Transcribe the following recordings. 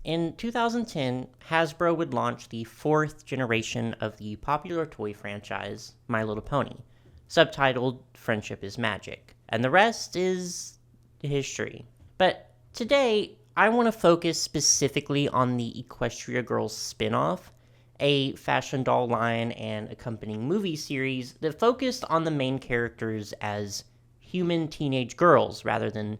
In 2010, Hasbro would launch the fourth generation of the popular toy franchise, My Little Pony, subtitled Friendship is Magic, and the rest is history. But today, I want to focus specifically on the Equestria Girls spin-off, a fashion doll line and accompanying movie series that focused on the main characters as human teenage girls rather than,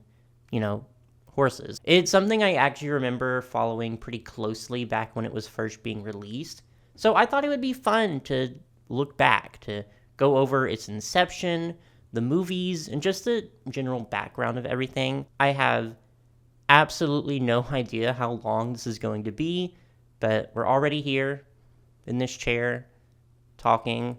horses. It's something I actually remember following pretty closely back when it was first being released, so I thought it would be fun to look back, to go over its inception, the movies, and just the general background of everything. I have absolutely no idea how long this is going to be, but we're already here in this chair talking,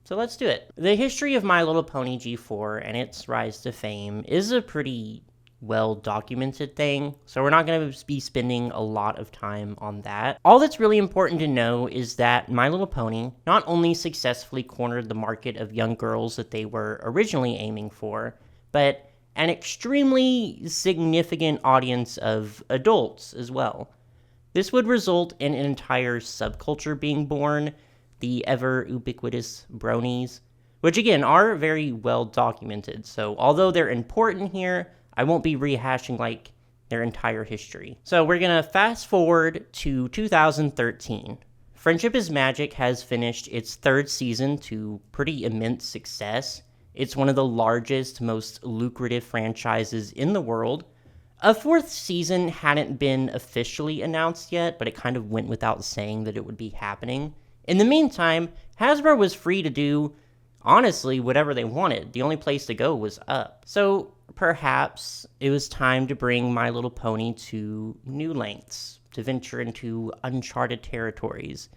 so let's do it. The history of My Little Pony G4 and its rise to fame is a pretty well-documented thing, so we're not going to be spending a lot of time on that. All that's really important to know is that My Little Pony not only successfully cornered the market of young girls that they were originally aiming for, but an extremely significant audience of adults as well. This would result in an entire subculture being born, the ever ubiquitous bronies, which again are very well documented, so although they're important here, I won't be rehashing their entire history. So we're gonna fast forward to 2013. Friendship is Magic has finished its third season to pretty immense success. It's one of the largest, most lucrative franchises in the world. A fourth season hadn't been officially announced yet, but it kind of went without saying that it would be happening. In the meantime, Hasbro was free to do, honestly, whatever they wanted. The only place to go was up. So perhaps it was time to bring My Little Pony to new lengths, to venture into uncharted territories.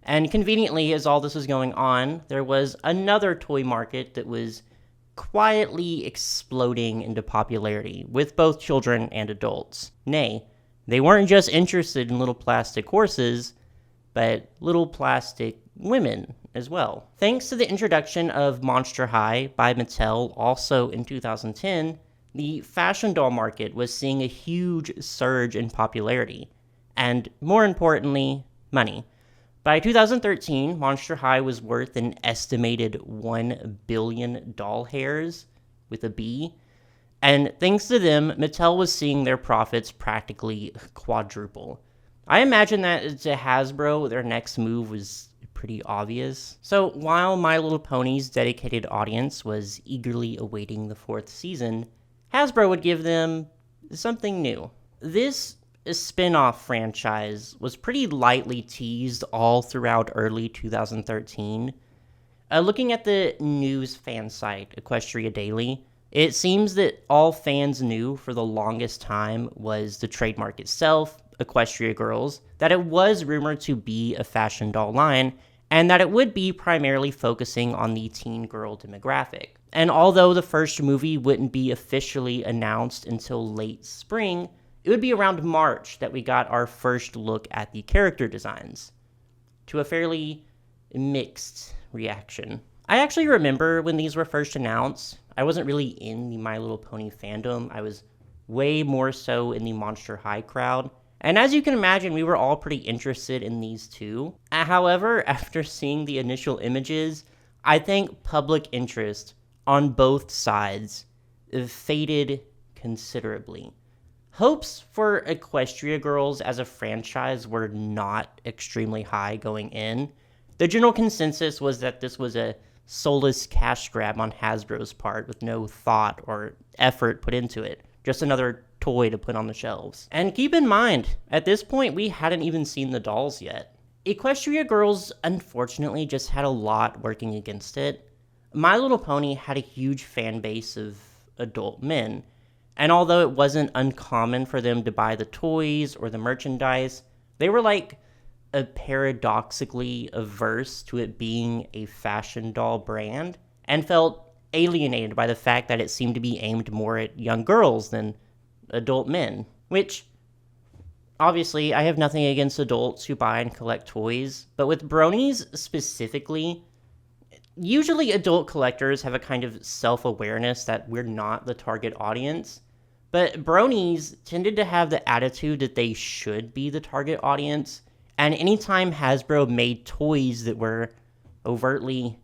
And conveniently, as all this was going on, there was another toy market that was quietly exploding into popularity with both children and adults. Nay, they weren't just interested in little plastic horses, but little plastic women as well. Thanks to the introduction of Monster High by Mattel also in 2010, the fashion doll market was seeing a huge surge in popularity, and more importantly, money. By 2013, Monster High was worth an estimated 1 billion doll hairs, with a B, and thanks to them, Mattel was seeing their profits practically quadruple. I imagine that to Hasbro, their next move was pretty obvious. So while My Little Pony's dedicated audience was eagerly awaiting the fourth season, Hasbro would give them something new. This spin-off franchise was pretty lightly teased all throughout early 2013. Looking at the news fan site, Equestria Daily, it seems that all fans knew for the longest time was the trademark itself, Equestria Girls, that it was rumored to be a fashion doll line, and that it would be primarily focusing on the teen girl demographic. And although the first movie wouldn't be officially announced until late spring, it would be around March that we got our first look at the character designs, to a fairly mixed reaction. I actually remember when these were first announced. I wasn't really in the My Little Pony fandom. I was way more so in the Monster High crowd. And as you can imagine, we were all pretty interested in these too. However, after seeing the initial images, I think public interest on both sides faded considerably. Hopes for Equestria Girls as a franchise were not extremely high going in. The general consensus was that this was a soulless cash grab on Hasbro's part with no thought or effort put into it. Just another toy to put on the shelves. And keep in mind, at this point, we hadn't even seen the dolls yet. Equestria Girls, unfortunately, just had a lot working against it. My Little Pony had a huge fan base of adult men, and although it wasn't uncommon for them to buy the toys or the merchandise, they were paradoxically averse to it being a fashion doll brand, and felt alienated by the fact that it seemed to be aimed more at young girls than adult men. Which, obviously, I have nothing against adults who buy and collect toys, but with bronies specifically, usually adult collectors have a kind of self-awareness that we're not the target audience, But bronies tended to have the attitude that they should be the target audience, and anytime Hasbro made toys that were overtly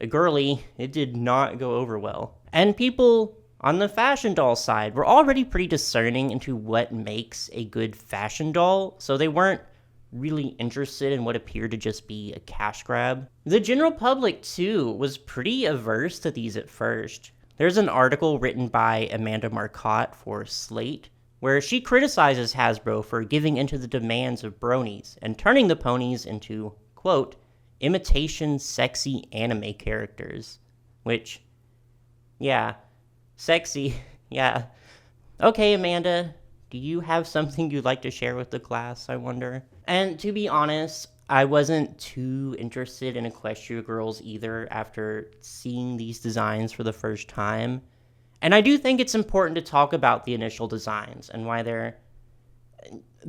girly, it did not go over well. And people on the fashion doll side were already pretty discerning into what makes a good fashion doll, so they weren't really interested in what appeared to just be a cash grab. The general public, too, was pretty averse to these at first. There's an article written by Amanda Marcotte for Slate, where she criticizes Hasbro for giving into the demands of bronies and turning the ponies into, quote, imitation sexy anime characters. Which, yeah, sexy, yeah. Okay, Amanda, do you have something you'd like to share with the class, I wonder? And to be honest, I wasn't too interested in Equestria Girls either after seeing these designs for the first time. And I do think it's important to talk about the initial designs and why they're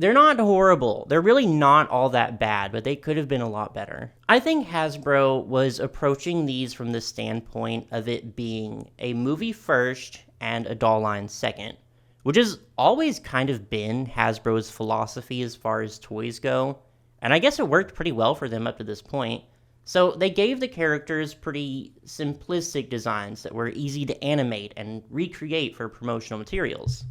not horrible. They're really not all that bad, but they could have been a lot better. I think Hasbro was approaching these from the standpoint of it being a movie first and a doll line second, which has always kind of been Hasbro's philosophy as far as toys go, and I guess it worked pretty well for them up to this point. So they gave the characters pretty simplistic designs that were easy to animate and recreate for promotional materials.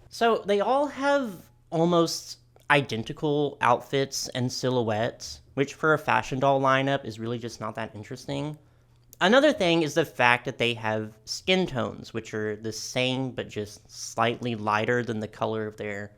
So they all have almost identical outfits and silhouettes, which for a fashion doll lineup is really just not that interesting. Another thing is the fact that they have skin tones, which are the same but just slightly lighter than the color of their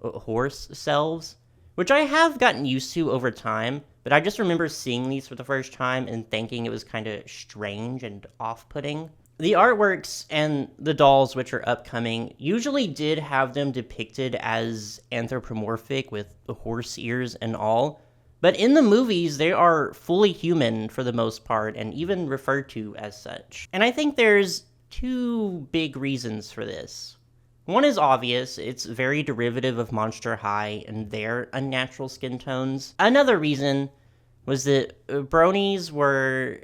horse selves, which I have gotten used to over time, but I just remember seeing these for the first time and thinking it was kind of strange and off-putting. The artworks and the dolls, which are upcoming, usually did have them depicted as anthropomorphic with the horse ears and all, but in the movies, they are fully human for the most part, and even referred to as such. And I think there's two big reasons for this. One is obvious, it's very derivative of Monster High and their unnatural skin tones. Another reason was that bronies were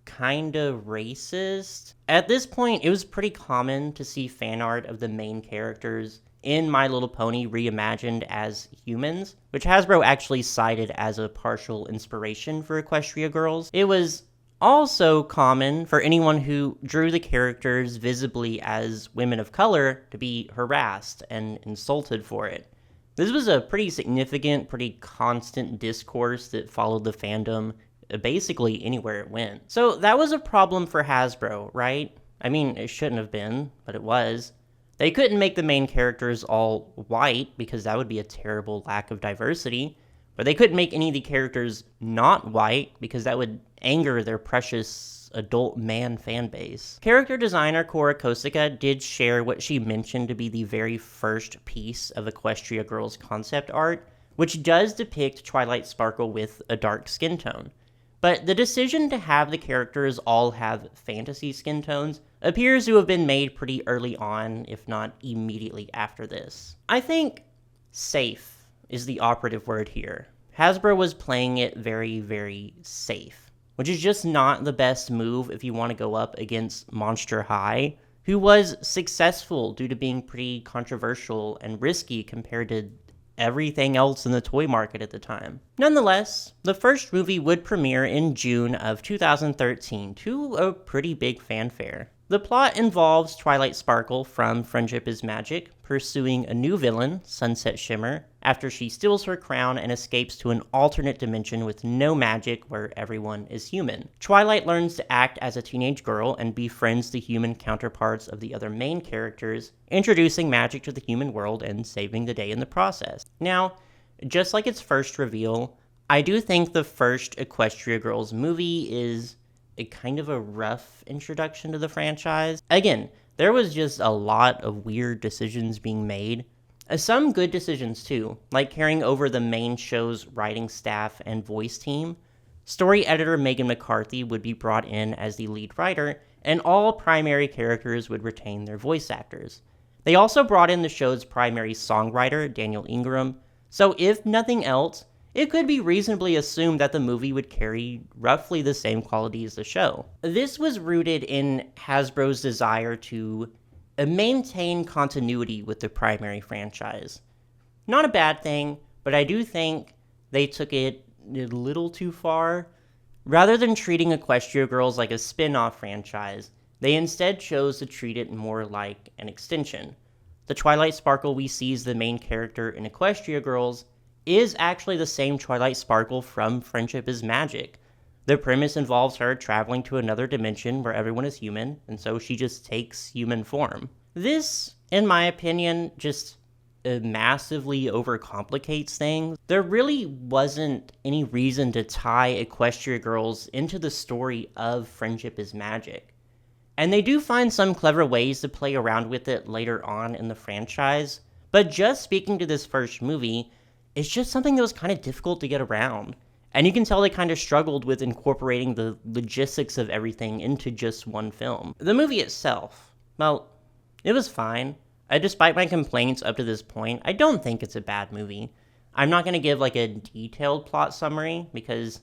kinda racist. At this point, it was pretty common to see fan art of the main characters in My Little Pony reimagined as humans, which Hasbro actually cited as a partial inspiration for Equestria Girls. It was also common for anyone who drew the characters visibly as women of color to be harassed and insulted for it. This was a pretty significant, pretty constant discourse that followed the fandom basically anywhere it went. So that was a problem for Hasbro, right? I mean, it shouldn't have been, but it was. They couldn't make the main characters all white because that would be a terrible lack of diversity, but they couldn't make any of the characters not white because that would anger their precious adult man fan base. Character designer Cora Kosika did share what she mentioned to be the very first piece of Equestria Girls concept art, which does depict Twilight Sparkle with a dark skin tone. But the decision to have the characters all have fantasy skin tones appears to have been made pretty early on, if not immediately after this. I think safe is the operative word here. Hasbro was playing it very, very safe, which is just not the best move if you want to go up against Monster High, who was successful due to being pretty controversial and risky compared to everything else in the toy market at the time. Nonetheless, the first movie would premiere in June of 2013 to a pretty big fanfare. The plot involves Twilight Sparkle from Friendship is Magic pursuing a new villain, Sunset Shimmer, after she steals her crown and escapes to an alternate dimension with no magic where everyone is human. Twilight learns to act as a teenage girl and befriends the human counterparts of the other main characters, introducing magic to the human world and saving the day in the process. Now, just like its first reveal, I do think the first Equestria Girls movie is a kind of a rough introduction to the franchise. Again, there was just a lot of weird decisions being made. Some good decisions too, like carrying over the main show's writing staff and voice team. Story editor Megan McCarthy would be brought in as the lead writer, and all primary characters would retain their voice actors. They also brought in the show's primary songwriter, Daniel Ingram, so if nothing else, it could be reasonably assumed that the movie would carry roughly the same quality as the show. This was rooted in Hasbro's desire to maintain continuity with the primary franchise. Not a bad thing, but I do think they took it a little too far. Rather than treating Equestria Girls like a spin-off franchise, they instead chose to treat it more like an extension. The Twilight Sparkle we see as the main character in Equestria Girls is actually the same Twilight Sparkle from Friendship is Magic. The premise involves her traveling to another dimension where everyone is human, and so she just takes human form. This, in my opinion, just massively overcomplicates things. There really wasn't any reason to tie Equestria Girls into the story of Friendship is Magic. And they do find some clever ways to play around with it later on in the franchise, but just speaking to this first movie, it's just something that was kind of difficult to get around. And you can tell they kind of struggled with incorporating the logistics of everything into just one film. The movie itself, well, it was fine. Despite my complaints up to this point, I don't think it's a bad movie. I'm not going to give like a detailed plot summary because,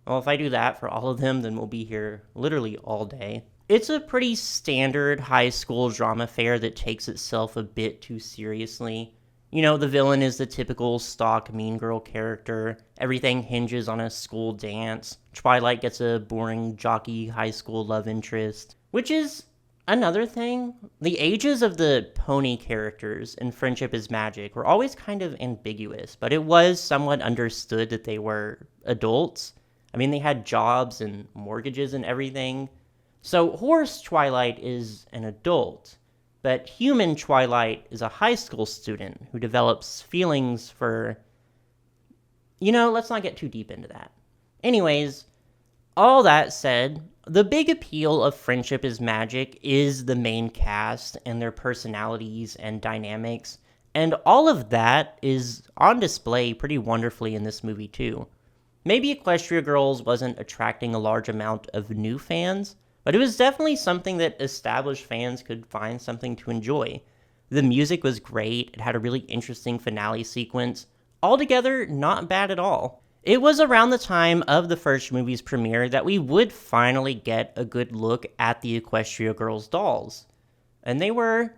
well, if I do that for all of them, then we'll be here literally all day. It's a pretty standard high school drama fare that takes itself a bit too seriously. You know, the villain is the typical stock mean girl character. Everything hinges on a school dance. Twilight gets a boring, jockey high school love interest. Which is another thing. The ages of the pony characters in Friendship is Magic were always kind of ambiguous, but it was somewhat understood that they were adults. I mean, they had jobs and mortgages and everything. So Horse Twilight is an adult. But human Twilight is a high school student who develops feelings for... let's not get too deep into that. Anyways, all that said, the big appeal of Friendship is Magic is the main cast and their personalities and dynamics, and all of that is on display pretty wonderfully in this movie too. Maybe Equestria Girls wasn't attracting a large amount of new fans, but it was definitely something that established fans could find something to enjoy. The music was great, it had a really interesting finale sequence. Altogether, not bad at all. It was around the time of the first movie's premiere that we would finally get a good look at the Equestria Girls dolls. And they were,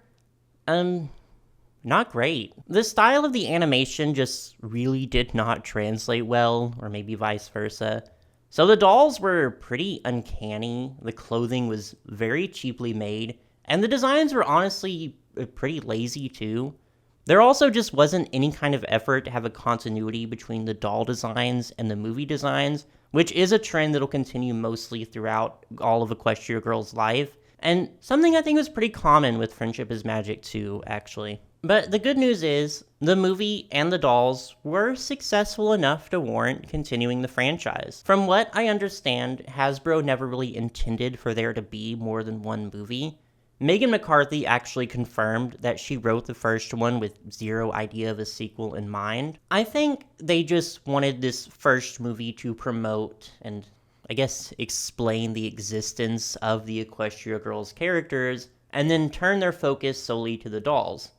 not great. The style of the animation just really did not translate well, or maybe vice versa. So the dolls were pretty uncanny, the clothing was very cheaply made, and the designs were honestly pretty lazy too. There also just wasn't any kind of effort to have a continuity between the doll designs and the movie designs, which is a trend that'll continue mostly throughout all of Equestria Girls' life, and something I think was pretty common with Friendship is Magic too, actually. But the good news is, the movie and the dolls were successful enough to warrant continuing the franchise. From what I understand, Hasbro never really intended for there to be more than one movie. Megan McCarthy actually confirmed that she wrote the first one with zero idea of a sequel in mind. I think they just wanted this first movie to promote and, I guess, explain the existence of the Equestria Girls characters, and then turn their focus solely to the dolls.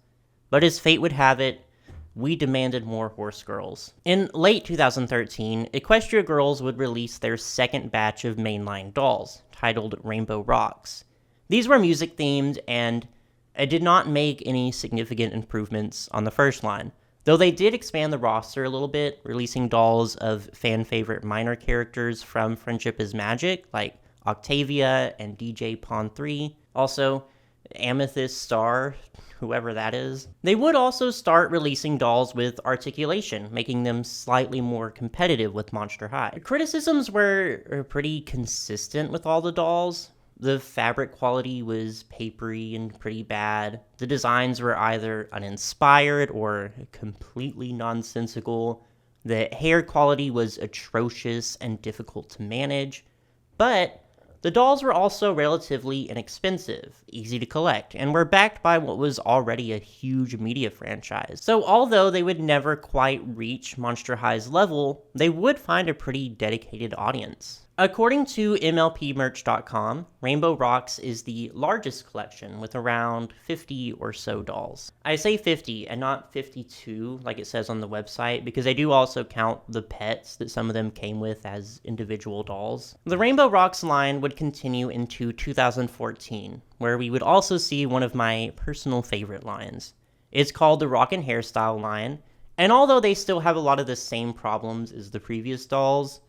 But as fate would have it, we demanded more Horse Girls. In late 2013, Equestria Girls would release their second batch of mainline dolls, titled Rainbow Rocks. These were music themed, and it did not make any significant improvements on the first line, though they did expand the roster a little bit, releasing dolls of fan-favorite minor characters from Friendship is Magic, like Octavia and DJ Pawn 3. Also, Amethyst Star, whoever that is. They would also start releasing dolls with articulation, making them slightly more competitive with Monster High. Criticisms were pretty consistent with all the dolls. The fabric quality was papery and pretty bad. The designs were either uninspired or completely nonsensical. The hair quality was atrocious and difficult to manage. But the dolls were also relatively inexpensive, easy to collect, and were backed by what was already a huge media franchise. So although they would never quite reach Monster High's level, they would find a pretty dedicated audience. According to MLPmerch.com, Rainbow Rocks is the largest collection with around 50 or so dolls. I say 50 and not 52 like it says on the website because I do also count the pets that some of them came with as individual dolls. The Rainbow Rocks line would continue into 2014, where we would also see one of my personal favorite lines. It's called the Rock and Hairstyle line, and although they still have a lot of the same problems as the previous dolls,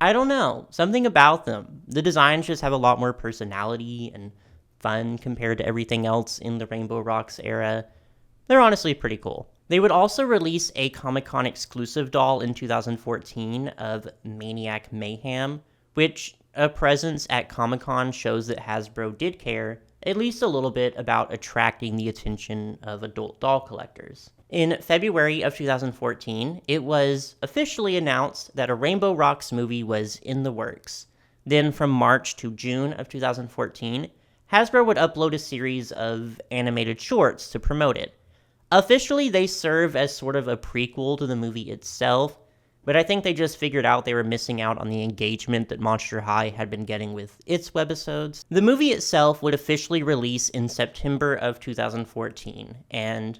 I don't know, something about them. The designs just have a lot more personality and fun compared to everything else in the Rainbow Rocks era. They're honestly pretty cool. They would also release a Comic-Con exclusive doll in 2014 of Maniac Mayhem, which a presence at Comic-Con shows that Hasbro did care, at least a little bit, about attracting the attention of adult doll collectors. In February of 2014, it was officially announced that a Rainbow Rocks movie was in the works. Then from March to June of 2014, Hasbro would upload a series of animated shorts to promote it. Officially, they serve as sort of a prequel to the movie itself, but I think they just figured out they were missing out on the engagement that Monster High had been getting with its webisodes. The movie itself would officially release in September of 2014, and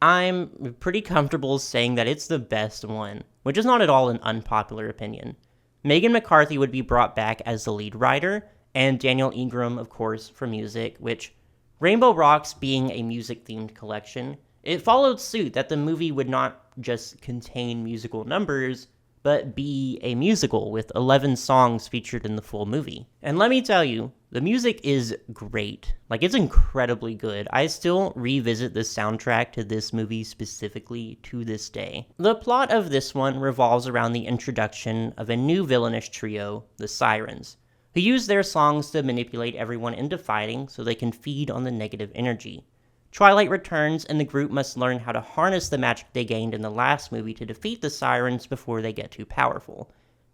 I'm pretty comfortable saying that it's the best one, which is not at all an unpopular opinion. Megan McCarthy would be brought back as the lead writer, and Daniel Ingram, of course, for music, which, Rainbow Rocks being a music-themed collection, it followed suit that the movie would not just contain musical numbers, but be a musical with 11 songs featured in the full movie. And let me tell you, the music is great. Like, it's incredibly good. I still revisit the soundtrack to this movie specifically to this day. The plot of this one revolves around the introduction of a new villainous trio, the Sirens, who use their songs to manipulate everyone into fighting so they can feed on the negative energy. Twilight returns, and the group must learn how to harness the magic they gained in the last movie to defeat the Sirens before they get too powerful.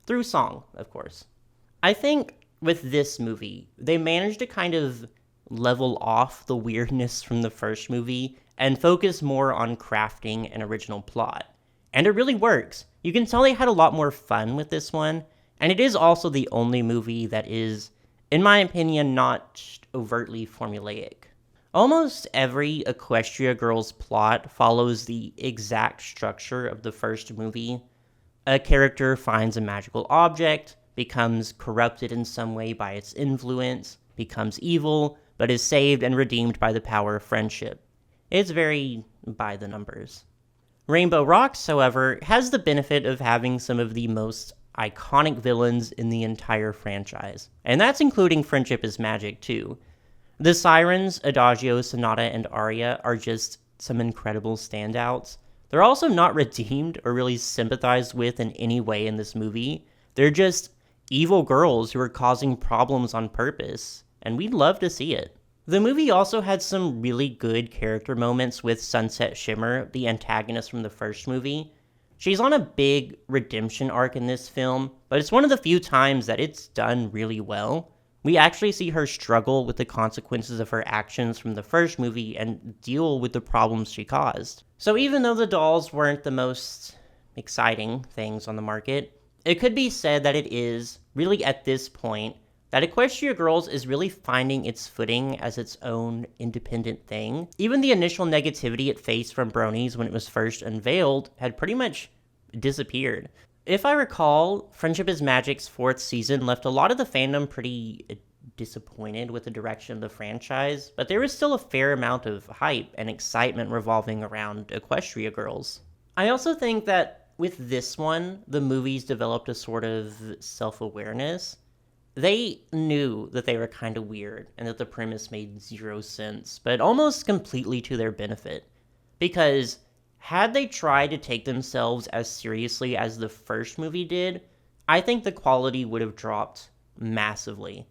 Through song, of course. I think with this movie, they managed to kind of level off the weirdness from the first movie and focus more on crafting an original plot. And it really works. You can tell they had a lot more fun with this one, and it is also the only movie that is, in my opinion, not overtly formulaic. Almost every Equestria Girls plot follows the exact structure of the first movie. A character finds a magical object, becomes corrupted in some way by its influence, becomes evil, but is saved and redeemed by the power of friendship. It's very by the numbers. Rainbow Rocks, however, has the benefit of having some of the most iconic villains in the entire franchise, and that's including Friendship is Magic too. The Sirens, Adagio, Sonata, and Aria are just some incredible standouts. They're also not redeemed or really sympathized with in any way in this movie. They're just evil girls who are causing problems on purpose, and we'd love to see it. The movie also had some really good character moments with Sunset Shimmer, the antagonist from the first movie. She's on a big redemption arc in this film, but it's one of the few times that it's done really well. We actually see her struggle with the consequences of her actions from the first movie and deal with the problems she caused. So even though the dolls weren't the most exciting things on the market, it could be said that it is, really at this point, that Equestria Girls is really finding its footing as its own independent thing. Even the initial negativity it faced from bronies when it was first unveiled had pretty much disappeared. If I recall, Friendship is Magic's 4th season left a lot of the fandom pretty disappointed with the direction of the franchise, but there was still a fair amount of hype and excitement revolving around Equestria Girls. I also think that with this one, the movies developed a sort of self-awareness. They knew that they were kind of weird and that the premise made zero sense, but almost completely to their benefit. Because had they tried to take themselves as seriously as the first movie did, I think the quality would have dropped massively.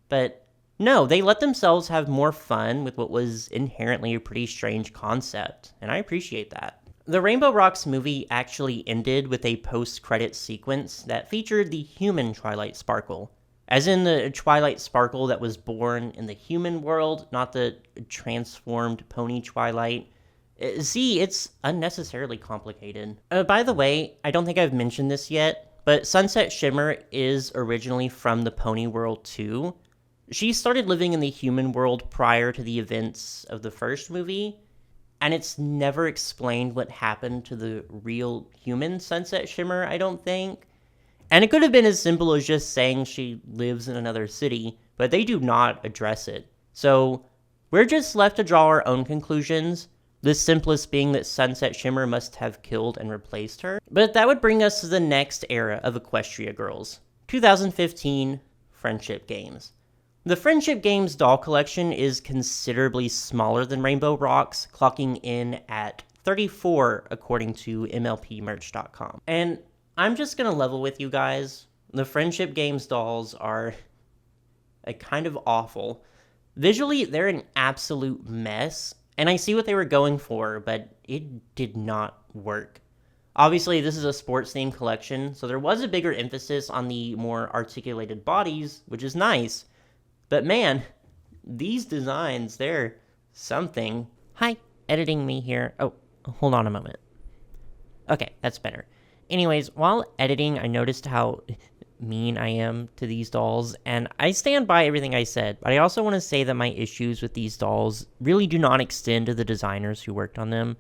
But no, they let themselves have more fun with what was inherently a pretty strange concept, and I appreciate that. The Rainbow Rocks movie actually ended with a post-credits sequence that featured the human Twilight Sparkle, as in the Twilight Sparkle that was born in the human world, not the transformed pony Twilight. See, it's unnecessarily complicated. By the way, I don't think I've mentioned this yet, but Sunset Shimmer is originally from the Pony World too. She started living in the human world prior to the events of the first movie, and it's never explained what happened to the real human Sunset Shimmer, I don't think. And it could have been as simple as just saying she lives in another city, but they do not address it. So we're just left to draw our own conclusions, the simplest being that Sunset Shimmer must have killed and replaced her. But that would bring us to the next era of Equestria girls, 2015 Friendship Games. The Friendship Games doll collection is considerably smaller than Rainbow Rocks, clocking in at 34 according to MLPmerch.com. And I'm just gonna level with you guys. The Friendship Games dolls are kind of awful. Visually, they're an absolute mess, and I see what they were going for, but it did not work. Obviously, this is a sports-themed collection, so there was a bigger emphasis on the more articulated bodies, which is nice. But man, these designs, they're something. Hi, editing me here. Oh, hold on a moment. Okay, that's better. Anyways, while editing, I noticed how mean I am to these dolls, and I stand by everything I said, but I also want to say that my issues with these dolls really do not extend to the designers who worked on them.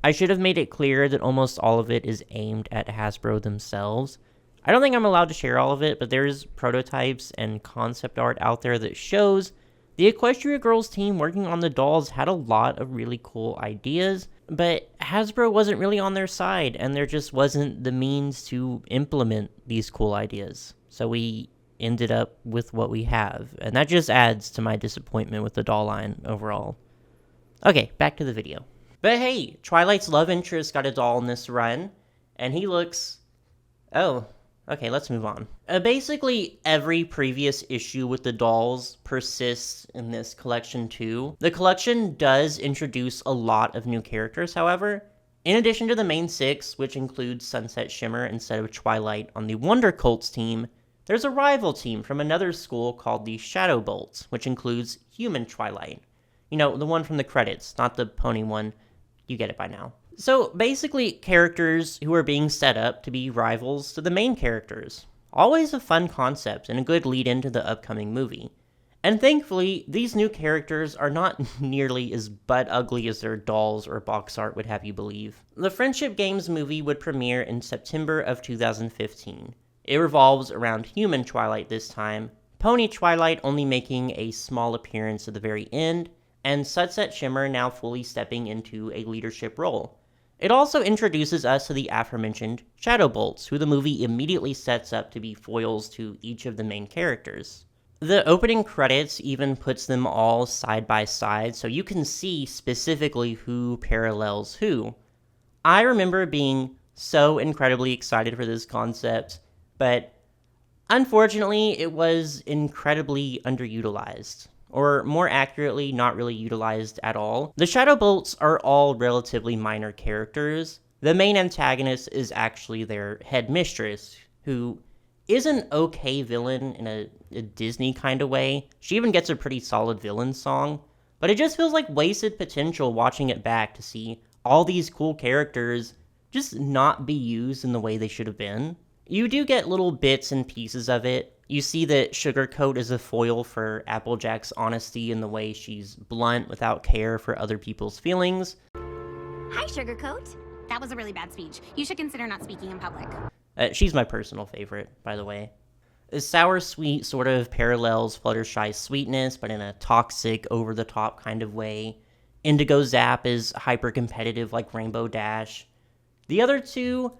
I should have made it clear that almost all of it is aimed at Hasbro themselves. I don't think I'm allowed to share all of it, but there's prototypes and concept art out there that shows the Equestria Girls team working on the dolls had a lot of really cool ideas, but Hasbro wasn't really on their side, and there just wasn't the means to implement these cool ideas. So we ended up with what we have, and that just adds to my disappointment with the doll line overall. Okay, back to the video. But hey, Twilight's love interest got a doll in this run, and he looks... Oh, okay, let's move on. Basically, every previous issue with the dolls persists in this collection too. The collection does introduce a lot of new characters, however. In addition to the main 6, which includes Sunset Shimmer instead of Twilight on the Wonder Colts team, there's a rival team from another school called the Shadow Bolts, which includes Human Twilight. You know, the one from the credits, not the pony one. You get it by now. So basically, characters who are being set up to be rivals to the main characters. Always a fun concept and a good lead into the upcoming movie. And thankfully, these new characters are not nearly as butt ugly as their dolls or box art would have you believe. The Friendship Games movie would premiere in September of 2015. It revolves around Human Twilight this time, Pony Twilight only making a small appearance at the very end, and Sunset Shimmer now fully stepping into a leadership role. It also introduces us to the aforementioned Shadow Bolts, who the movie immediately sets up to be foils to each of the main characters. The opening credits even puts them all side by side, so you can see specifically who parallels who. I remember being so incredibly excited for this concept, but unfortunately it was incredibly underutilized. Or more accurately, not really utilized at all. The Shadow Bolts are all relatively minor characters. The main antagonist is actually their headmistress, who is an okay villain in a Disney kind of way. She even gets a pretty solid villain song, but it just feels like wasted potential watching it back to see all these cool characters just not be used in the way they should have been. You do get little bits and pieces of it. You see that Sugarcoat is a foil for Applejack's honesty in the way she's blunt without care for other people's feelings. Hi, Sugarcoat. That was a really bad speech. You should consider not speaking in public. She's my personal favorite, by the way. Sour Sweet sort of parallels Fluttershy's sweetness, but in a toxic, over-the-top kind of way. Indigo Zap is hyper-competitive like Rainbow Dash. The other two,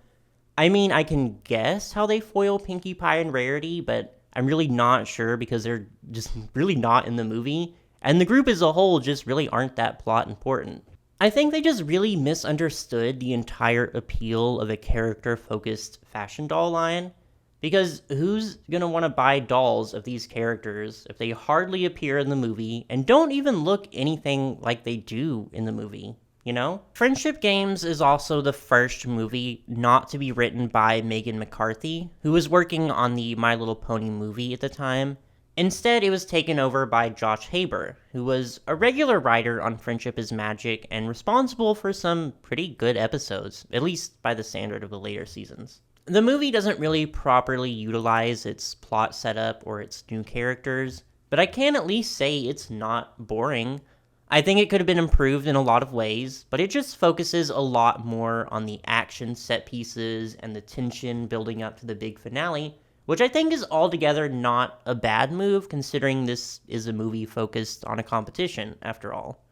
I mean, I can guess how they foil Pinkie Pie and Rarity, but I'm really not sure because they're just really not in the movie, and the group as a whole just really aren't that plot important. I think they just really misunderstood the entire appeal of a character-focused fashion doll line, because who's gonna want to buy dolls of these characters if they hardly appear in the movie and don't even look anything like they do in the movie? You know? Friendship Games is also the first movie not to be written by Megan McCarthy, who was working on the My Little Pony movie at the time. Instead, it was taken over by Josh Haber, who was a regular writer on Friendship is Magic and responsible for some pretty good episodes, at least by the standard of the later seasons. The movie doesn't really properly utilize its plot setup or its new characters, but I can at least say it's not boring. I think it could have been improved in a lot of ways, but it just focuses a lot more on the action set pieces and the tension building up to the big finale, which I think is altogether not a bad move considering this is a movie focused on a competition, after all.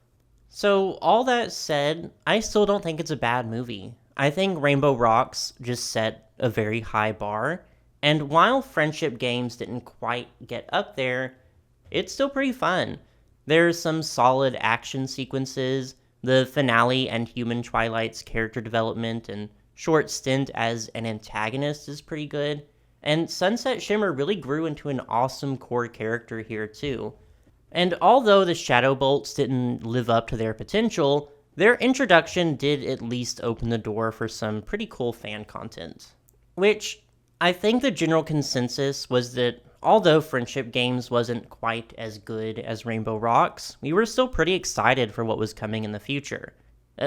So, all that said, I still don't think it's a bad movie. I think Rainbow Rocks just set a very high bar, and while Friendship Games didn't quite get up there, it's still pretty fun. There's some solid action sequences, the finale and Human Twilight's character development and short stint as an antagonist is pretty good, and Sunset Shimmer really grew into an awesome core character here too. And although the Shadow Bolts didn't live up to their potential, their introduction did at least open the door for some pretty cool fan content. Which, I think the general consensus was that although Friendship Games wasn't quite as good as Rainbow Rocks, we were still pretty excited for what was coming in the future.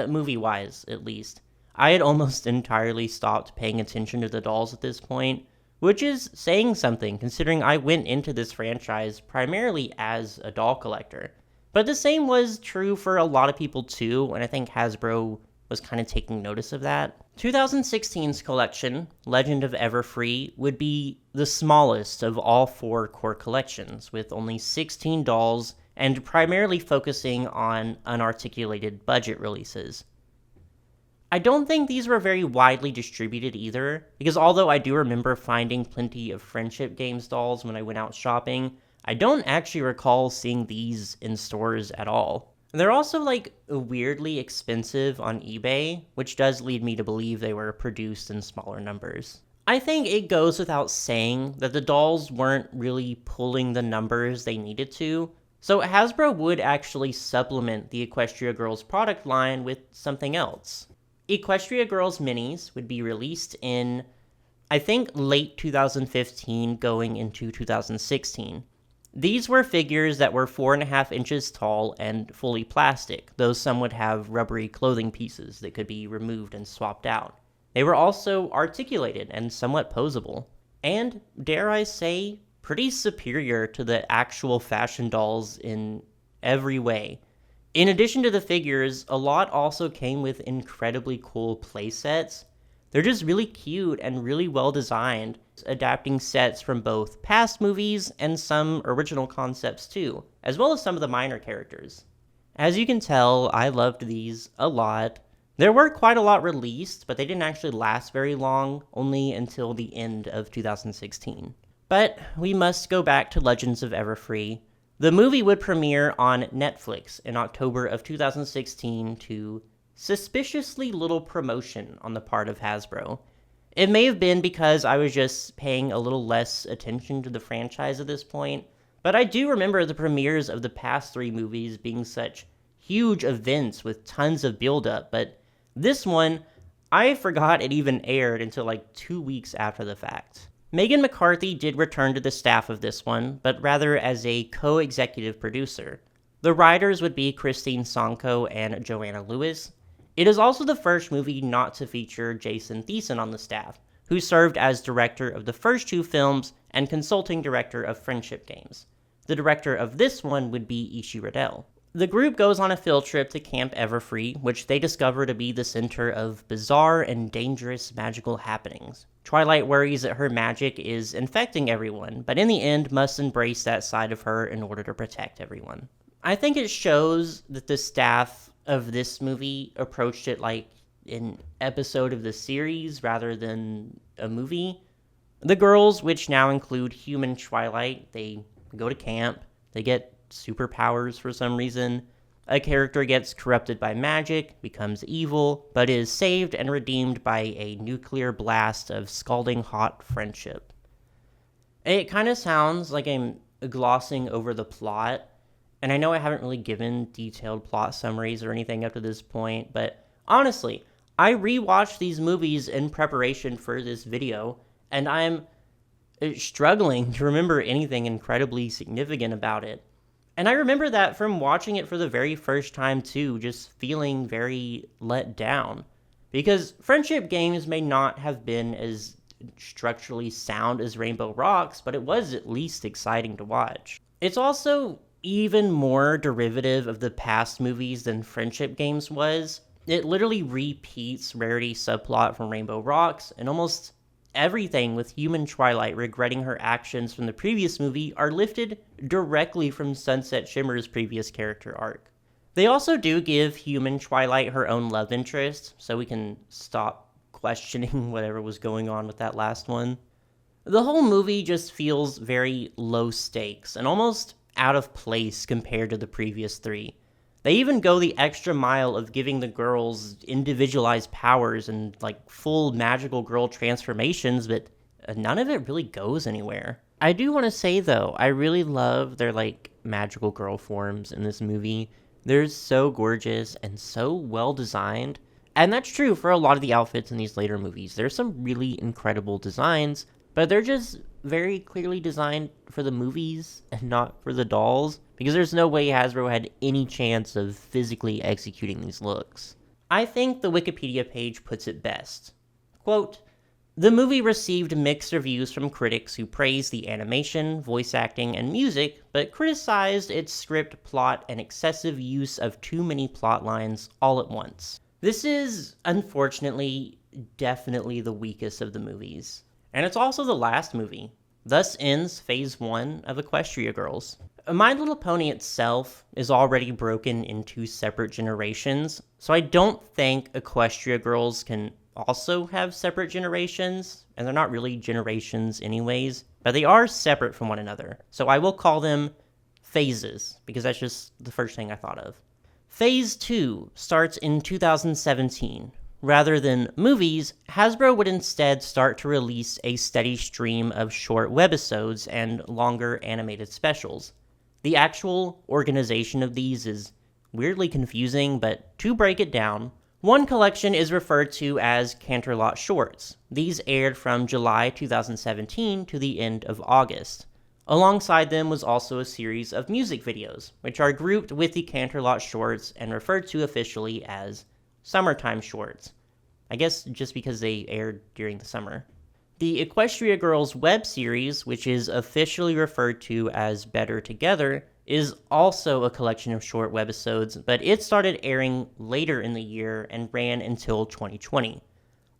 Movie-wise, at least. I had almost entirely stopped paying attention to the dolls at this point, which is saying something considering I went into this franchise primarily as a doll collector. But the same was true for a lot of people too, and I think Hasbro was kind of taking notice of that. 2016's collection, Legend of Everfree, would be the smallest of all 4 core collections, with only 16 dolls and primarily focusing on unarticulated budget releases. I don't think these were very widely distributed either, because although I do remember finding plenty of Friendship Games dolls when I went out shopping, I don't actually recall seeing these in stores at all. They're also weirdly expensive on eBay, which does lead me to believe they were produced in smaller numbers. I think it goes without saying that the dolls weren't really pulling the numbers they needed to, so Hasbro would actually supplement the Equestria Girls product line with something else. Equestria Girls Minis would be released in, I think, late 2015 going into 2016. These were figures that were 4.5 inches tall and fully plastic, though some would have rubbery clothing pieces that could be removed and swapped out. They were also articulated and somewhat posable, and, dare I say, pretty superior to the actual fashion dolls in every way. In addition to the figures, a lot also came with incredibly cool playsets. They're just really cute and really well designed, adapting sets from both past movies and some original concepts too, as well as some of the minor characters. As you can tell, I loved these a lot. There were quite a lot released, but they didn't actually last very long, only until the end of 2016. But we must go back to Legends of Everfree. The movie would premiere on Netflix in October of 2016 to suspiciously little promotion on the part of Hasbro. It may have been because I was just paying a little less attention to the franchise at this point, but I do remember the premieres of the past 3 movies being such huge events with tons of build-up, but this one, I forgot it even aired until 2 weeks after the fact. Megan McCarthy did return to the staff of this one, but rather as a co-executive producer. The writers would be Christine Sonko and Joanna Lewis. It is also the first movie not to feature Jason Thiessen on the staff, who served as director of the first 2 films and consulting director of Friendship Games. The director of this one would be Ishii Riddell. The group goes on a field trip to Camp Everfree, which they discover to be the center of bizarre and dangerous magical happenings. Twilight worries that her magic is infecting everyone, but in the end must embrace that side of her in order to protect everyone. I think it shows that the staff of this movie approached it like an episode of the series rather than a movie. The girls, which now include Human Twilight, they go to camp, they get superpowers for some reason. A character gets corrupted by magic, becomes evil, but is saved and redeemed by a nuclear blast of scalding hot friendship. It kind of sounds like I'm glossing over the plot, and I know I haven't really given detailed plot summaries or anything up to this point, but honestly, I rewatched these movies in preparation for this video, and I'm struggling to remember anything incredibly significant about it. And I remember that from watching it for the very first time too, just feeling very let down. Because Friendship Games may not have been as structurally sound as Rainbow Rocks, but it was at least exciting to watch. It's also even more derivative of the past movies than Friendship Games was. It literally repeats Rarity's subplot from Rainbow Rocks, and almost everything with human Twilight regretting her actions from the previous movie are lifted directly from Sunset Shimmer's previous character arc. They also do give human Twilight her own love interest, so we can stop questioning whatever was going on with that last one. The whole movie just feels very low stakes and almost out of place compared to the previous three. They even go the extra mile of giving the girls individualized powers and full magical girl transformations, but none of it really goes anywhere. I do want to say though, I really love their magical girl forms in this movie. They're so gorgeous and so well designed. And that's true for a lot of the outfits in these later movies. There's some really incredible designs, but they're just very clearly designed for the movies and not for the dolls, because there's no way Hasbro had any chance of physically executing these looks. I think the Wikipedia page puts it best. Quote, "The movie received mixed reviews from critics who praised the animation, voice acting, and music, but criticized its script, plot, and excessive use of too many plot lines all at once." This is, unfortunately, definitely the weakest of the movies. And it's also the last movie. Thus ends Phase 1 of Equestria Girls. My Little Pony itself is already broken into separate generations, so I don't think Equestria Girls can also have separate generations, and they're not really generations anyways, but they are separate from one another. So I will call them phases, because that's just the first thing I thought of. Phase 2 starts in 2017. Rather than movies, Hasbro would instead start to release a steady stream of short webisodes and longer animated specials. The actual organization of these is weirdly confusing, but to break it down, one collection is referred to as Canterlot Shorts. These aired from July 2017 to the end of August. Alongside them was also a series of music videos, which are grouped with the Canterlot Shorts and referred to officially as Summertime Shorts. I guess just because they aired during the summer. The Equestria Girls web series, which is officially referred to as Better Together, is also a collection of short webisodes, but it started airing later in the year and ran until 2020.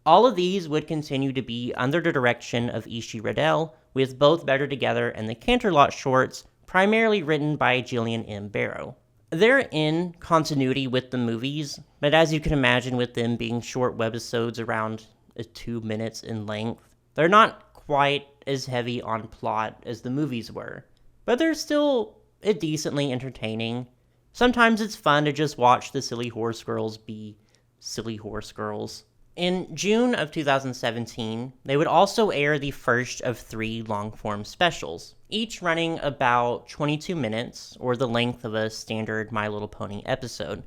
All of these would continue to be under the direction of Ishii Riddell, with both Better Together and the Canterlot Shorts primarily written by Jillian M. Barrow. They're in continuity with the movies, but as you can imagine with them being short webisodes around 2 minutes in length, they're not quite as heavy on plot as the movies were. But they're still decently entertaining. Sometimes it's fun to just watch the silly horse girls be silly horse girls. In June of 2017, they would also air the first of 3 long-form specials, each running about 22 minutes, or the length of a standard My Little Pony episode.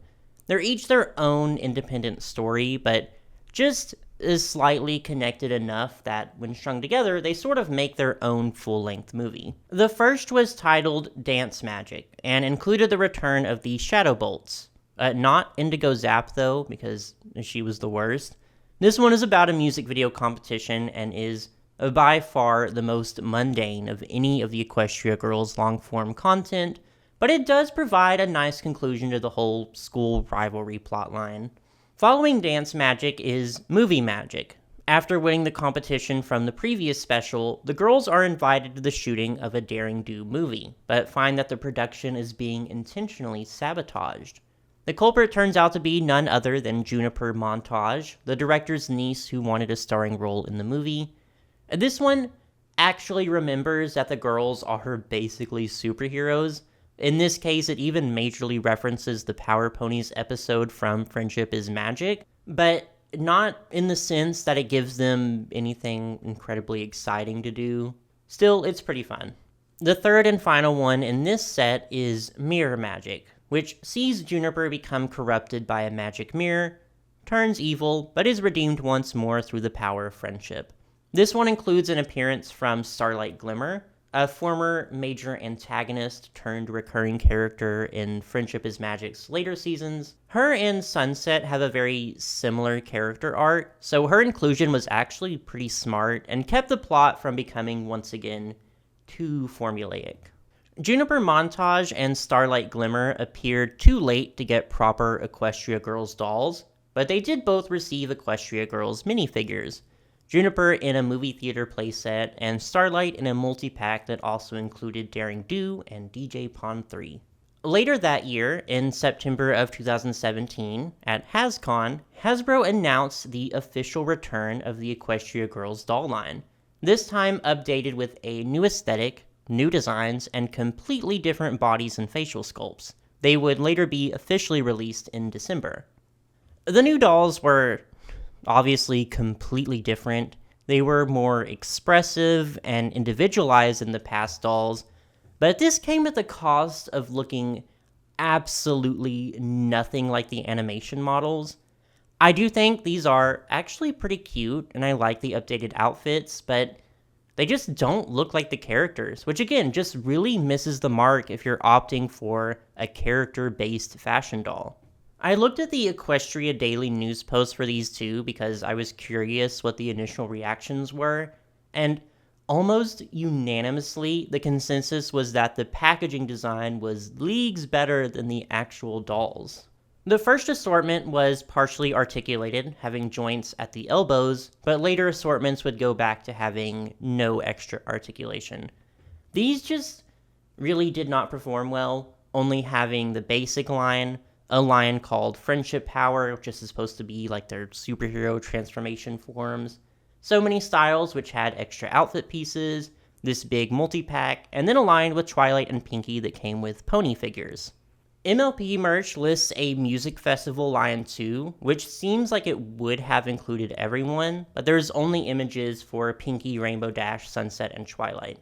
They're each their own independent story, but just is slightly connected enough that when strung together, they sort of make their own full-length movie. The first was titled Dance Magic, and included the return of the Shadow Bolts. Not Indigo Zap, though, because she was the worst. This one is about a music video competition and is by far the most mundane of any of the Equestria Girls long-form content, but it does provide a nice conclusion to the whole school rivalry plotline. Following Dance Magic is Movie Magic. After winning the competition from the previous special, the girls are invited to the shooting of a Daring Do movie, but find that the production is being intentionally sabotaged. The culprit turns out to be none other than Juniper Montage, the director's niece who wanted a starring role in the movie. This one actually remembers that the girls are basically superheroes. In this case, it even majorly references the Power Ponies episode from Friendship is Magic, but not in the sense that it gives them anything incredibly exciting to do. Still, it's pretty fun. The third and final one in this set is Mirror Magic, which sees Juniper become corrupted by a magic mirror, turns evil, but is redeemed once more through the power of friendship. This one includes an appearance from Starlight Glimmer, a former major antagonist turned recurring character in Friendship is Magic's later seasons. Her and Sunset have a very similar character arc, so her inclusion was actually pretty smart and kept the plot from becoming, once again, too formulaic. Juniper Montage and Starlight Glimmer appeared too late to get proper Equestria Girls dolls, but they did both receive Equestria Girls minifigures. Juniper in a movie theater playset, and Starlight in a multi-pack that also included Daring Do and DJ Pond 3. Later that year, in September of 2017, at HasCon, Hasbro announced the official return of the Equestria Girls doll line, this time updated with a new aesthetic, new designs, and completely different bodies and facial sculpts. They would later be officially released in December. The new dolls were obviously completely different. They were more expressive and individualized than the past dolls, but this came at the cost of looking absolutely nothing like the animation models. I do think these are actually pretty cute, and I like the updated outfits, but they just don't look like the characters, which again just really misses the mark if you're opting for a character-based fashion doll. I looked at the Equestria Daily News post for these two because I was curious what the initial reactions were, and almost unanimously the consensus was that the packaging design was leagues better than the actual dolls. The first assortment was partially articulated, having joints at the elbows, but later assortments would go back to having no extra articulation. These just really did not perform well, only having the basic line, a line called Friendship Power, which is supposed to be like their superhero transformation forms, so many styles which had extra outfit pieces, this big multi-pack, and then a line with Twilight and Pinkie that came with pony figures. MLP merch lists a music festival line too, which seems like it would have included everyone, but there's only images for Pinkie, Rainbow Dash, Sunset, and Twilight.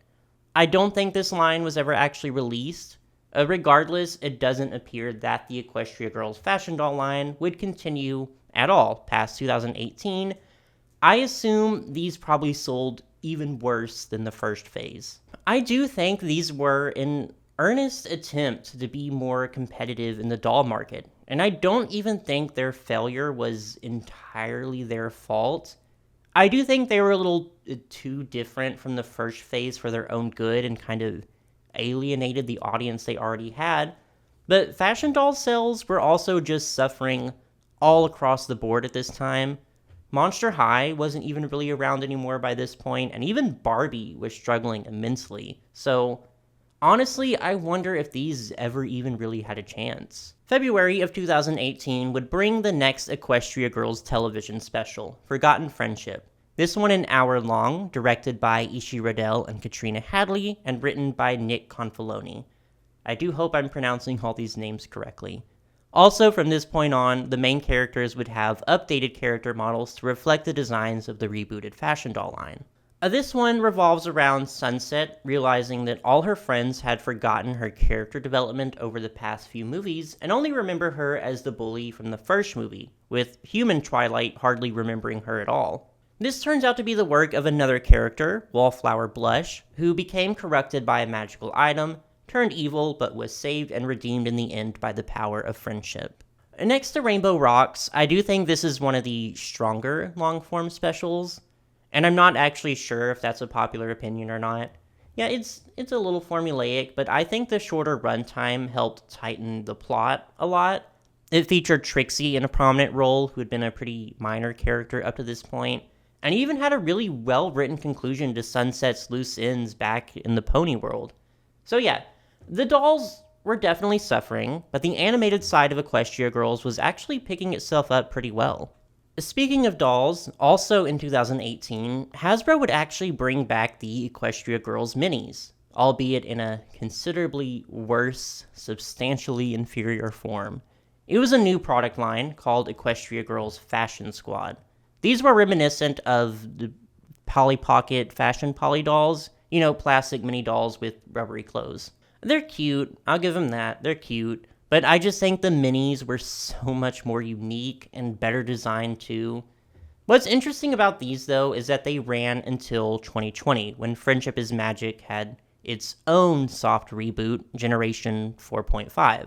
I don't think this line was ever actually released. Regardless, it doesn't appear that the Equestria Girls fashion doll line would continue at all past 2018. I assume these probably sold even worse than the first phase. I do think these were an earnest attempt to be more competitive in the doll market, and I don't even think their failure was entirely their fault. I do think they were a little too different from the first phase for their own good and kind of alienated the audience they already had, but fashion doll sales were also just suffering all across the board at this time. Monster High wasn't even really around anymore by this point, and even Barbie was struggling immensely, so honestly, I wonder if these ever even really had a chance. February of 2018 would bring the next Equestria Girls television special, Forgotten Friendship. This one an hour long, directed by Ishi Riddell and Katrina Hadley, and written by Nick Confaloni. I do hope I'm pronouncing all these names correctly. Also, from this point on, the main characters would have updated character models to reflect the designs of the rebooted fashion doll line. This one revolves around Sunset realizing that all her friends had forgotten her character development over the past few movies and only remember her as the bully from the first movie, with human Twilight hardly remembering her at all. This turns out to be the work of another character, Wallflower Blush, who became corrupted by a magical item, turned evil, but was saved and redeemed in the end by the power of friendship. Next to Rainbow Rocks, I do think this is one of the stronger long-form specials, and I'm not actually sure if that's a popular opinion or not. Yeah, it's a little formulaic, but I think the shorter runtime helped tighten the plot a lot. It featured Trixie in a prominent role, who had been a pretty minor character up to this point, and even had a really well-written conclusion to Sunset's loose ends back in the pony world. So yeah, the dolls were definitely suffering, but the animated side of Equestria Girls was actually picking itself up pretty well. Speaking of dolls, also in 2018, Hasbro would actually bring back the Equestria Girls minis, albeit in a considerably worse, substantially inferior form. It was a new product line called Equestria Girls Fashion Squad. These were reminiscent of the Polly Pocket fashion Polly dolls, plastic mini dolls with rubbery clothes. They're cute, I'll give them that, they're cute, but I just think the minis were so much more unique and better designed too. What's interesting about these though is that they ran until 2020, when Friendship is Magic had its own soft reboot, Generation 4.5.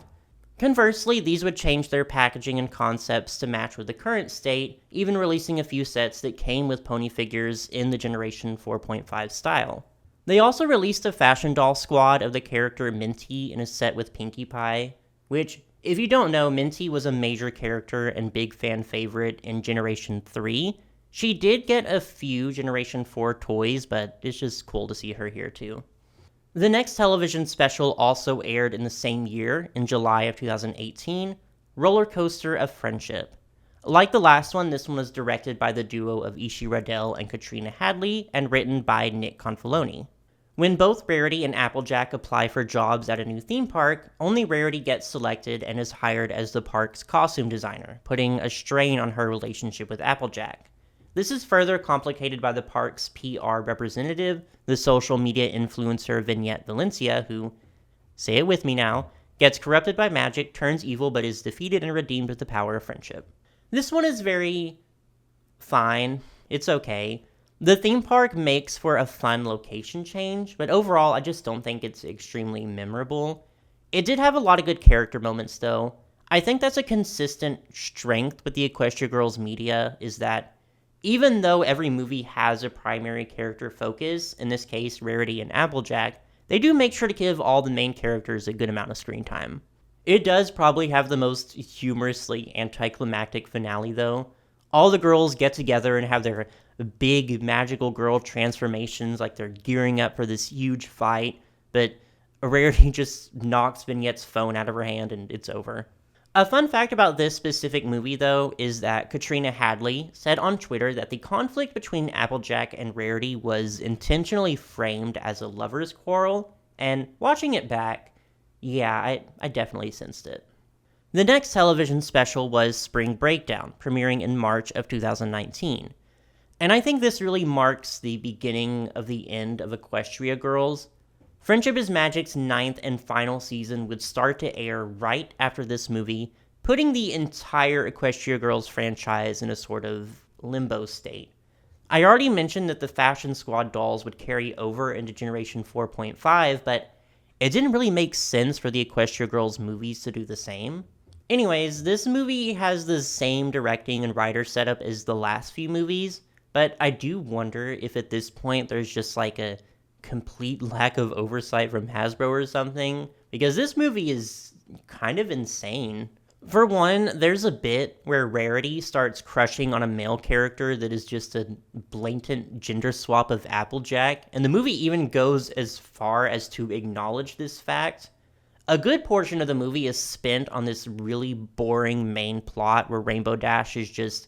Conversely, these would change their packaging and concepts to match with the current state, even releasing a few sets that came with pony figures in the Generation 4.5 style. They also released a fashion doll squad of the character Minty in a set with Pinkie Pie, which, if you don't know, Minty was a major character and big fan favorite in Generation 3. She did get a few Generation 4 toys, but it's just cool to see her here too. The next television special also aired in the same year, in July of 2018, Roller Coaster of Friendship. Like the last one, this one was directed by the duo of Ishi Riddell and Katrina Hadley, and written by Nick Confaloni. When both Rarity and Applejack apply for jobs at a new theme park, only Rarity gets selected and is hired as the park's costume designer, putting a strain on her relationship with Applejack. This is further complicated by the park's PR representative, the social media influencer Vignette Valencia, who, say it with me now, gets corrupted by magic, turns evil, but is defeated and redeemed with the power of friendship. This one is very fine. It's okay. The theme park makes for a fun location change, but overall, I just don't think it's extremely memorable. It did have a lot of good character moments, though. I think that's a consistent strength with the Equestria Girls media, is that even though every movie has a primary character focus, in this case, Rarity and Applejack, they do make sure to give all the main characters a good amount of screen time. It does probably have the most humorously anticlimactic finale, though. All the girls get together and have their big magical girl transformations, like they're gearing up for this huge fight, but Rarity just knocks Vignette's phone out of her hand and it's over. A fun fact about this specific movie, though, is that Katrina Hadley said on Twitter that the conflict between Applejack and Rarity was intentionally framed as a lover's quarrel, and watching it back, yeah, I definitely sensed it. The next television special was Spring Breakdown, premiering in March of 2019. And I think this really marks the beginning of the end of Equestria Girls. Friendship is Magic's 9th and final season would start to air right after this movie, putting the entire Equestria Girls franchise in a sort of limbo state. I already mentioned that the Fashion Squad dolls would carry over into Generation 4.5, but it didn't really make sense for the Equestria Girls movies to do the same. Anyways, this movie has the same directing and writer setup as the last few movies, but I do wonder if at this point there's just like a complete lack of oversight from Hasbro or something, because this movie is kind of insane. For one, there's a bit where Rarity starts crushing on a male character that is just a blatant gender swap of Applejack, and the movie even goes as far as to acknowledge this fact. A good portion of the movie is spent on this really boring main plot where Rainbow Dash is just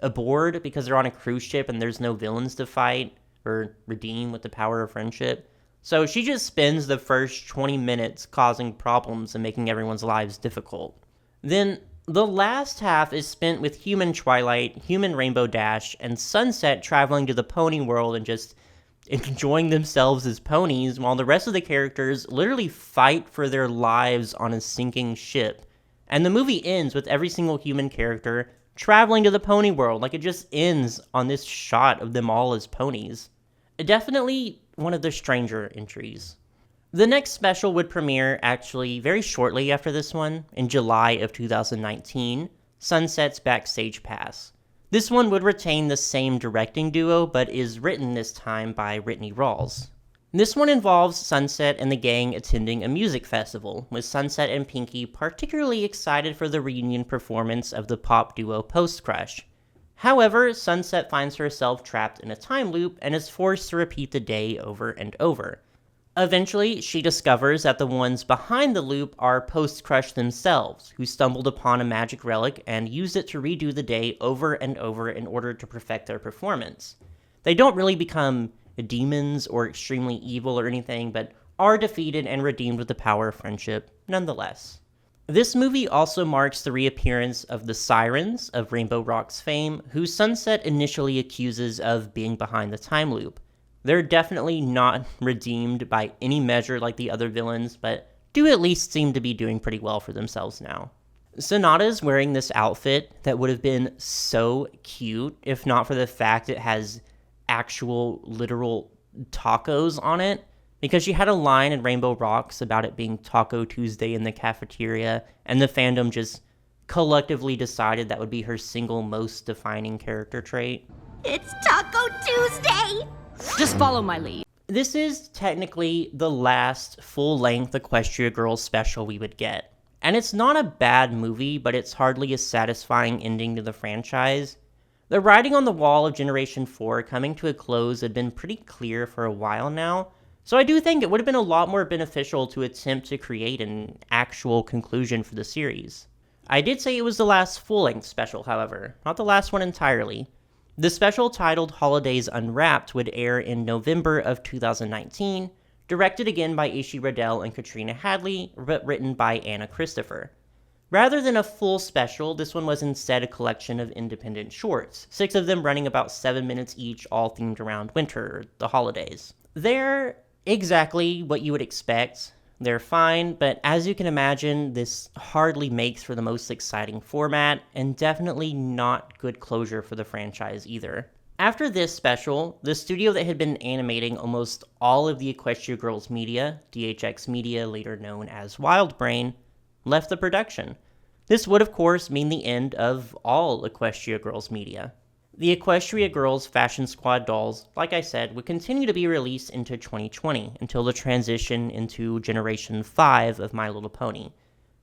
aboard because they're on a cruise ship and there's no villains to fight or redeem with the power of friendship. So she just spends the first 20 minutes causing problems and making everyone's lives difficult. Then the last half is spent with Human Twilight, Human Rainbow Dash, and Sunset traveling to the pony world and just enjoying themselves as ponies, while the rest of the characters literally fight for their lives on a sinking ship. And the movie ends with every single human character traveling to the pony world, like it just ends on this shot of them all as ponies. Definitely one of the stranger entries. The next special would premiere actually very shortly after this one, in July of 2019, Sunset's Backstage Pass. This one would retain the same directing duo, but is written this time by Brittany Rawls. This one involves Sunset and the gang attending a music festival, with Sunset and Pinkie particularly excited for the reunion performance of the pop duo Post Crush. However, Sunset finds herself trapped in a time loop and is forced to repeat the day over and over. Eventually, she discovers that the ones behind the loop are Post Crush themselves, who stumbled upon a magic relic and used it to redo the day over and over in order to perfect their performance. They don't really become demons or extremely evil or anything, but are defeated and redeemed with the power of friendship nonetheless. This movie also marks the reappearance of the Sirens of Rainbow Rock's fame, who Sunset initially accuses of being behind the time loop. They're definitely not redeemed by any measure like the other villains, but do at least seem to be doing pretty well for themselves now. Sonata's wearing this outfit that would have been so cute if not for the fact it has actual literal tacos on it. because she had a line in Rainbow Rocks about it being Taco Tuesday in the cafeteria, and the fandom just collectively decided that would be her single most defining character trait. It's Taco Tuesday! Just follow my lead. This is technically the last full-length Equestria Girls special we would get. And it's not a bad movie, but it's hardly a satisfying ending to the franchise. The writing on the wall of Generation 4 coming to a close had been pretty clear for a while now, so I do think it would have been a lot more beneficial to attempt to create an actual conclusion for the series. I did say it was the last full-length special, however, not the last one entirely. The special titled Holidays Unwrapped would air in November of 2019, directed again by Ishi Riddell and Katrina Hadley, but written by Anna Christopher. Rather than a full special, this one was instead a collection of independent shorts, 6 of them running about 7 minutes each, all themed around winter, or the holidays. They're exactly what you would expect. They're fine, but as you can imagine, this hardly makes for the most exciting format, and definitely not good closure for the franchise either. After this special, the studio that had been animating almost all of the Equestria Girls media, DHX Media, later known as Wildbrain, left the production. This would of course mean the end of all Equestria Girls media. The Equestria Girls Fashion Squad dolls, like I said, would continue to be released into 2020 until the transition into Generation 5 of My Little Pony.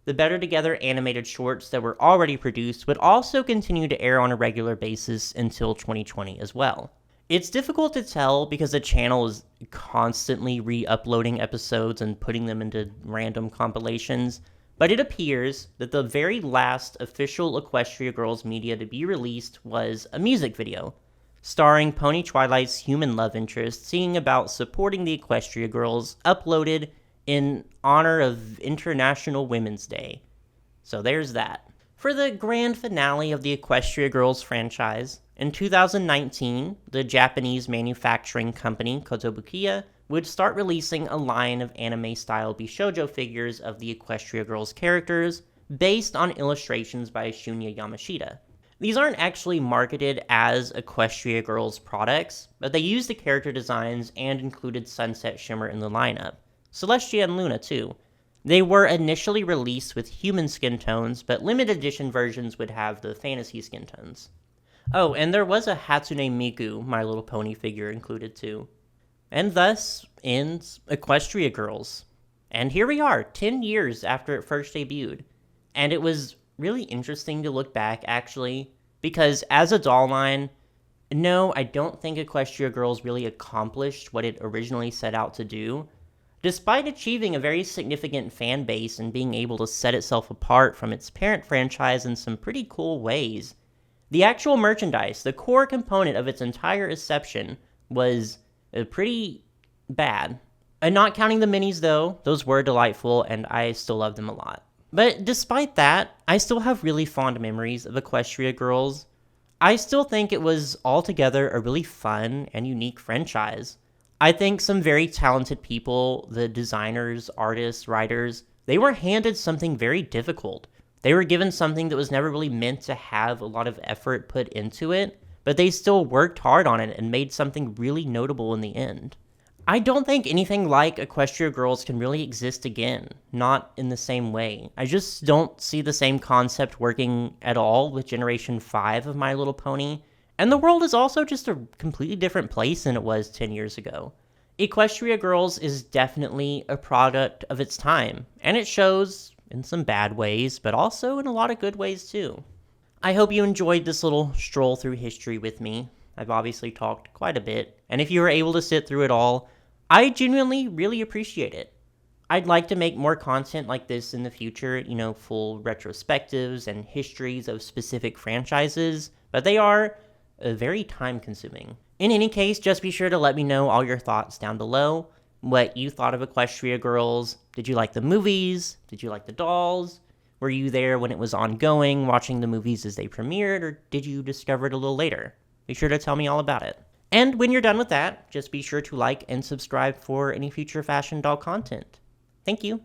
The Better Together animated shorts that were already produced would also continue to air on a regular basis until 2020 as well. It's difficult to tell because the channel is constantly re-uploading episodes and putting them into random compilations, but it appears that the very last official Equestria Girls media to be released was a music video, starring Pony Twilight's human love interest singing about supporting the Equestria Girls, uploaded in honor of International Women's Day. So there's that. For the grand finale of the Equestria Girls franchise, in 2019, the Japanese manufacturing company Kotobukiya would start releasing a line of anime-style Bishoujo figures of the Equestria Girls characters based on illustrations by Shunya Yamashita. These aren't actually marketed as Equestria Girls products, but they used the character designs and included Sunset Shimmer in the lineup. Celestia and Luna, too. They were initially released with human skin tones, but limited edition versions would have the fantasy skin tones. Oh, and there was a Hatsune Miku My Little Pony figure included, too. And thus ends Equestria Girls. And here we are, 10 years after it first debuted. And it was really interesting to look back, actually, because as a doll line, no, I don't think Equestria Girls really accomplished what it originally set out to do. Despite achieving a very significant fan base and being able to set itself apart from its parent franchise in some pretty cool ways, the actual merchandise, the core component of its entire inception, was pretty bad. And not counting the minis though, those were delightful and I still love them a lot. But despite that, I still have really fond memories of Equestria Girls. I still think it was altogether a really fun and unique franchise. I think some very talented people, the designers, artists, writers, they were handed something very difficult. They were given something that was never really meant to have a lot of effort put into it, but they still worked hard on it and made something really notable in the end. I don't think anything like Equestria Girls can really exist again, not in the same way. I just don't see the same concept working at all with Generation 5 of My Little Pony, and the world is also just a completely different place than it was 10 years ago. Equestria Girls is definitely a product of its time, and it shows in some bad ways, but also in a lot of good ways too. I hope you enjoyed this little stroll through history with me. I've obviously talked quite a bit, and if you were able to sit through it all, I genuinely really appreciate it. I'd like to make more content like this in the future, full retrospectives and histories of specific franchises, but they are very time-consuming. In any case, just be sure to let me know all your thoughts down below. What you thought of Equestria Girls. Did you like the movies? Did you like the dolls? Were you there when it was ongoing, watching the movies as they premiered, or did you discover it a little later? Be sure to tell me all about it. And when you're done with that, just be sure to like and subscribe for any future fashion doll content. Thank you.